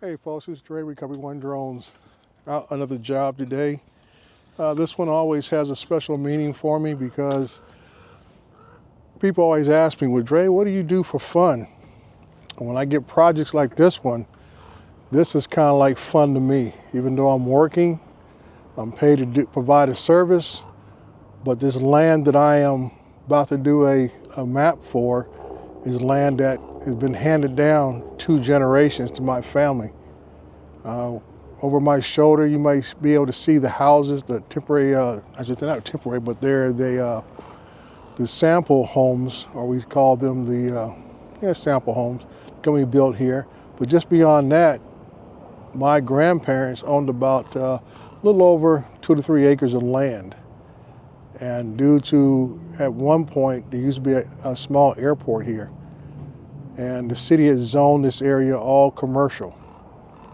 Hey folks, it's Dre Recovery One Drones. Out another job today. This one always has a special meaning for me because people always ask me, well, Dre, what do you do for fun? And when I get projects like this one, this is kind of like fun to me. Even though I'm working, I'm paid to provide a service, but this land that I am about to do a map for is land that has been handed down 2 generations to my family. Over my shoulder, you might be able to see the houses, the temporary, I should say not temporary, but they're the sample homes, or we call them the sample homes, going to be built here. But just beyond that, my grandparents owned about a little over 2 to 3 acres of land. And due to, at one point, there used to be a small airport here. And the city has zoned this area all commercial.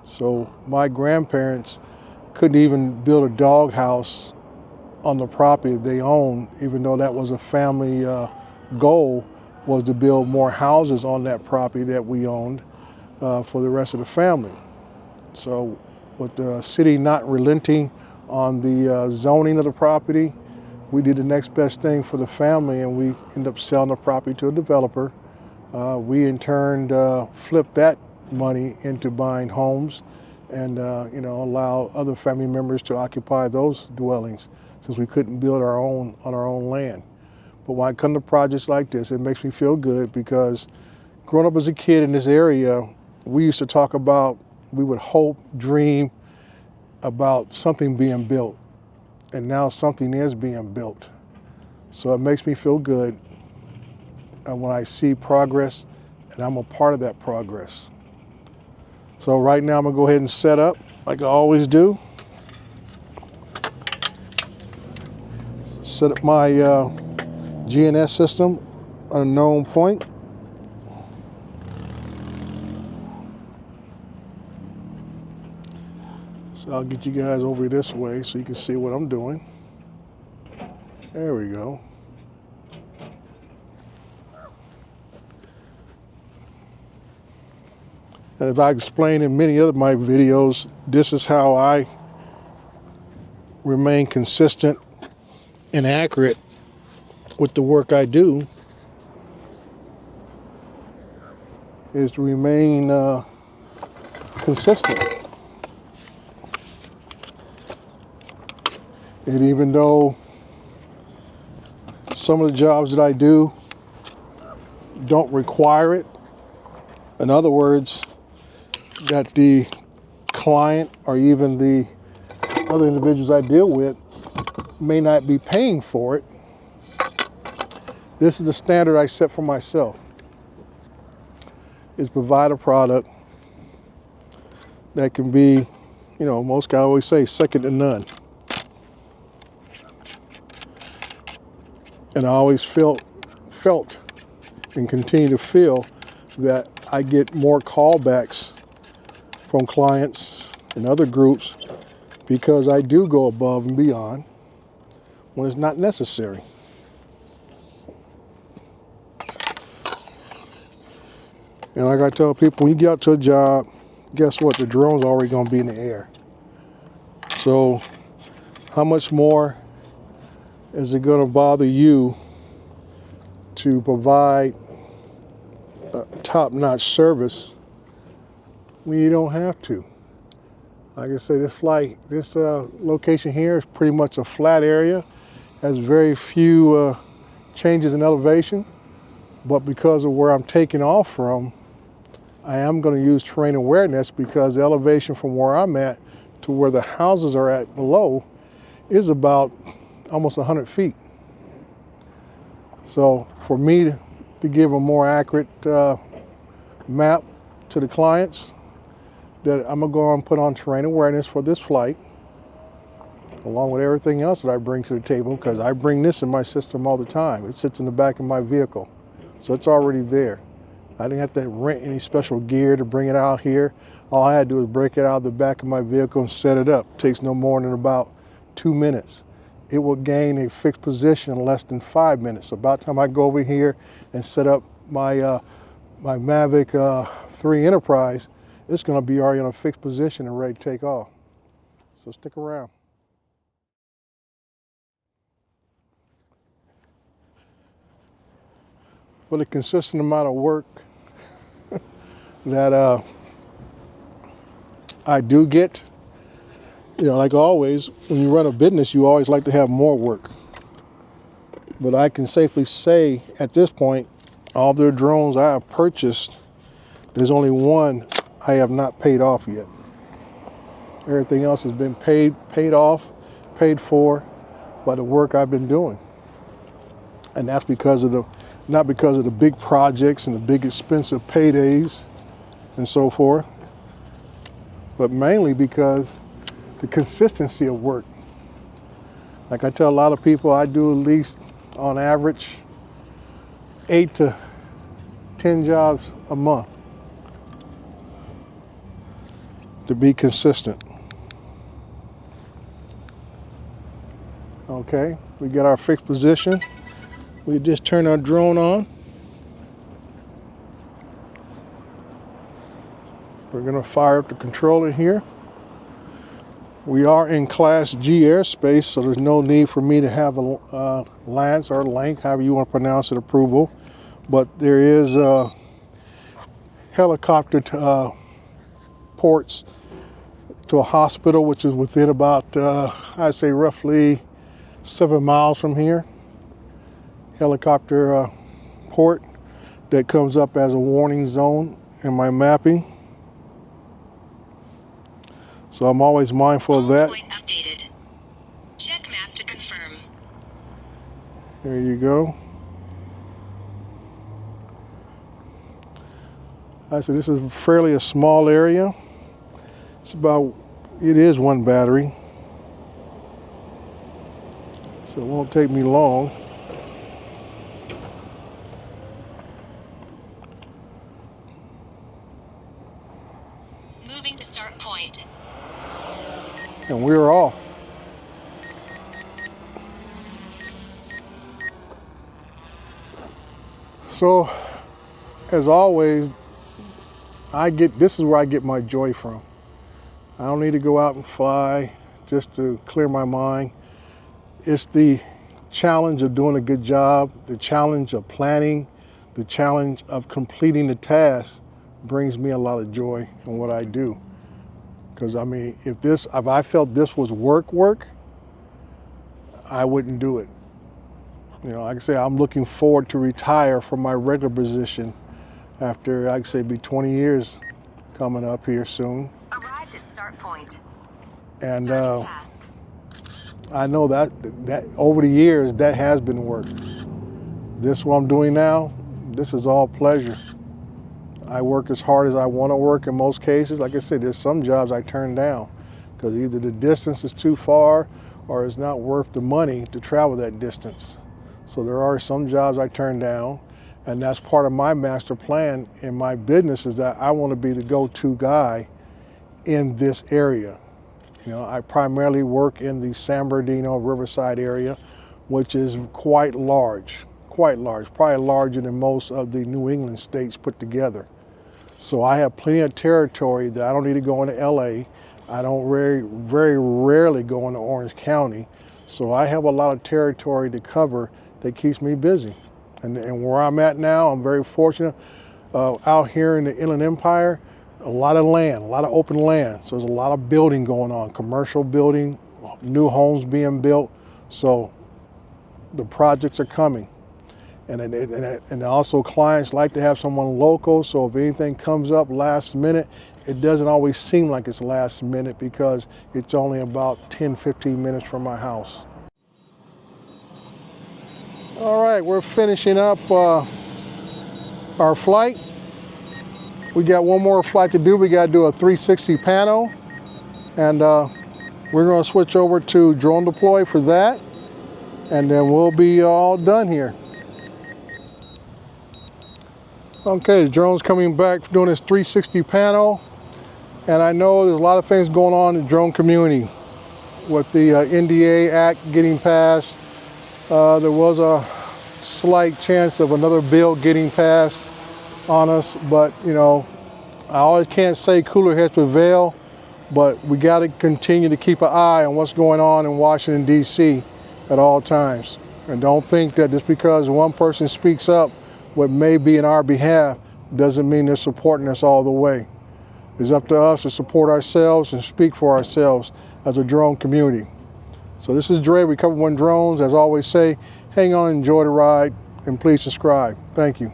So my grandparents couldn't even build a doghouse on the property they owned, even though that was a family goal, was to build more houses on that property that we owned for the rest of the family. So with the city not relenting on the zoning of the property, we did the next best thing for the family, and we ended up selling the property to a developer. We in turn flipped that money into buying homes and allow other family members to occupy those dwellings, since we couldn't build on our own land. But when I come to projects like this, it makes me feel good, because growing up as a kid in this area, we used to talk about, we would hope, dream about something being built, and now something is being built. So it makes me feel good when I see progress, and I'm a part of that progress. So right now I'm gonna go ahead and set up like I always do. Set up my GNS system on a known point. So I'll get you guys over this way so you can see what I'm doing. There we go. And as I explained in many other my videos, this is how I remain consistent and accurate with the work I do, is to remain consistent. And even though some of the jobs that I do don't require it, in other words, that the client or even the other individuals I deal with may not be paying for it, this is the standard I set for myself, is provide a product that can be, most guys always say, second to none. And I always felt and continue to feel that I get more callbacks from clients and other groups because I do go above and beyond when it's not necessary. And like I tell people, when you get out to a job, guess what? The drone's already going to be in the air. So how much more is it going to bother you to provide a top-notch service when you don't have to? Like I say, this location here is pretty much a flat area, has very few changes in elevation, but because of where I'm taking off from, I am going to use terrain awareness, because the elevation from where I'm at to where the houses are at below is about almost 100 feet. So for me to give a more accurate map to the clients, that I'm gonna go and put on terrain awareness for this flight, along with everything else that I bring to the table, because I bring this in my system all the time. It sits in the back of my vehicle, so it's already there. I didn't have to rent any special gear to bring it out here. All I had to do was break it out of the back of my vehicle and set it up. It takes no more than about 2 minutes. It will gain a fixed position in less than 5 minutes. So about the time I go over here and set up my Mavic 3 Enterprise, it's going to be already in a fixed position and ready to take off. So stick around. For the consistent amount of work that I do get, like always, when you run a business, you always like to have more work. But I can safely say at this point, all the drones I have purchased, there's only one I have not paid off yet. Everything else has been paid off, paid for by the work I've been doing. And that's not because of the big projects and the big expensive paydays and so forth, but mainly because the consistency of work. Like I tell a lot of people, I do at least on average 8 to 10 jobs a month to be consistent. Okay, we get our fixed position. We just turn our drone on. We're going to fire up the controller here. We are in Class G airspace, so there's no need for me to have a Lance or Lanc, however you want to pronounce it, approval. But there is helicopter ports to a hospital, which is within about, I'd say roughly 7 miles from here. Helicopter port that comes up as a warning zone in my mapping. So I'm always mindful of that. Point updated. Check map to confirm. There you go. I said this is fairly a small area. It is one battery. So it won't take me long. Moving to start point. And we're off. So, as always, this is where I get my joy from. I don't need to go out and fly just to clear my mind. It's the challenge of doing a good job, the challenge of planning, the challenge of completing the task brings me a lot of joy in what I do. Because I mean, if I felt this was work, I wouldn't do it. Like I say, I'm looking forward to retire from my regular position after, I'd say, be 20 years coming up here soon. Arrived at start point. And I know that over the years, that has been work. This what I'm doing now, this is all pleasure. I work as hard as I want to work in most cases. Like I said, there's some jobs I turn down because either the distance is too far or it's not worth the money to travel that distance. So there are some jobs I turn down, and that's part of my master plan in my business is that I want to be the go-to guy in this area. I primarily work in the San Bernardino, Riverside area, which is quite large, probably larger than most of the New England states put together. So I have plenty of territory that I don't need to go into LA. I don't very rarely go into Orange County. So I have a lot of territory to cover that keeps me busy. And where I'm at now, I'm very fortunate. Out here in the Inland Empire, a lot of land, a lot of open land. So there's a lot of building going on, commercial building, new homes being built. So the projects are coming. And also clients like to have someone local, so if anything comes up last minute, it doesn't always seem like it's last minute because it's only about 10, 15 minutes from my house. All right, we're finishing up our flight. We got one more flight to do. We got to do a 360 pano, and we're going to switch over to drone deploy for that, and then we'll be all done here. Okay, the drone's coming back doing this 360 pano, and I know there's a lot of things going on in the drone community with the NDA Act getting passed. There was a slight chance of another bill getting passed on us, but I always can't say cooler heads prevail, but we got to continue to keep an eye on what's going on in Washington, D.C. at all times. And don't think that just because one person speaks up what may be in our behalf doesn't mean they're supporting us all the way. It's up to us to support ourselves and speak for ourselves as a drone community. So this is Dre, Recover One Drones. As I always say, hang on, enjoy the ride, and please subscribe. Thank you.